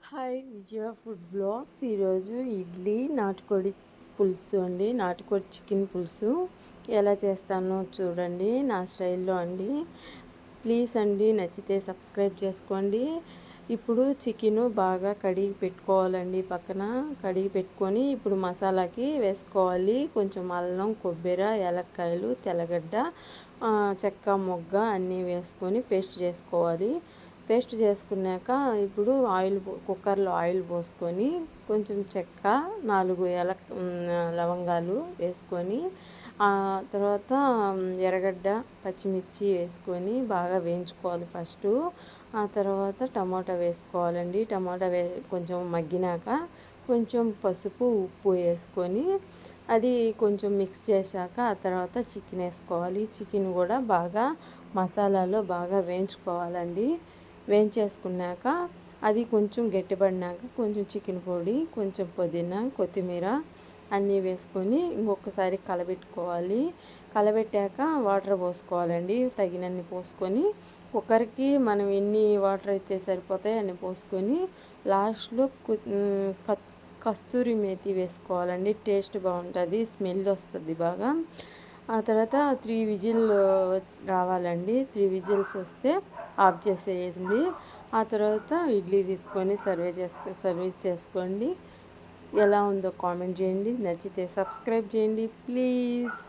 Hi విజయ food blogs. ఈరోజు ఇడ్లీ నాటుకోడి పులుసు అండి, నాటుకోడి చికెన్ పులుసు ఎలా చేస్తానో చూడండి నా స్టైల్లో అండి. ప్లీజ్ అండి, నచ్చితే సబ్స్క్రైబ్ చేసుకోండి. ఇప్పుడు చికెను బాగా కడిగి పెట్టుకోవాలండి. పక్కన కడిగి పెట్టుకొని ఇప్పుడు మసాలాకి వేసుకోవాలి. కొంచెం అల్లం, కొబ్బరి, యాలక్కాయలు, తెల్లగడ్డ, చెక్క, మొగ్గ అన్నీ వేసుకొని పేస్ట్ చేసుకోవాలి. పేస్ట్ చేసుకున్నాక ఇప్పుడు కుక్కర్లో ఆయిల్ పోసుకొని కొంచెం చెక్క, 4 లవంగాలు వేసుకొని తర్వాత ఎర్రగడ్డ, పచ్చిమిర్చి వేసుకొని బాగా వేయించుకోవాలి ఫస్ట్. ఆ తర్వాత టమాటా వేసుకోవాలండి. టమాటా కొంచెం మగ్గినాక కొంచెం పసుపు, ఉప్పు వేసుకొని అది కొంచెం మిక్స్ చేశాక ఆ తర్వాత చికెన్ వేసుకోవాలి. చికెన్ కూడా బాగా మసాలాలో బాగా వేయించుకోవాలండి. వేయించేసుకున్నాక అది కొంచెం గట్టిపడినాక కొంచెం చికెన్ పొడి, కొంచెం పుదీనా, కొత్తిమీర అన్నీ వేసుకొని ఇంకొకసారి కలబెట్టుకోవాలి. కలబెట్టాక వాటర్ పోసుకోవాలండి. తగినన్ని పోసుకొని ఒకరికి మనం ఎన్ని వాటర్ అయితే సరిపోతాయో అన్ని పోసుకొని లాస్ట్లో కస్తూరి మేతి వేసుకోవాలండి. టేస్ట్ బాగుంటుంది, స్మెల్ వస్తుంది బాగా. ఆ తర్వాత 3 విజిల్ రావాలండి. 3 విజిల్స్ వస్తే ఆఫ్ చేసేయండి. ఆ తర్వాత ఇడ్లీ తీసుకొని సర్వీస్ చేసుకోండి. ఎలా ఉందో కామెంట్ చేయండి. నచ్చితే సబ్స్క్రైబ్ చేయండి ప్లీజ్.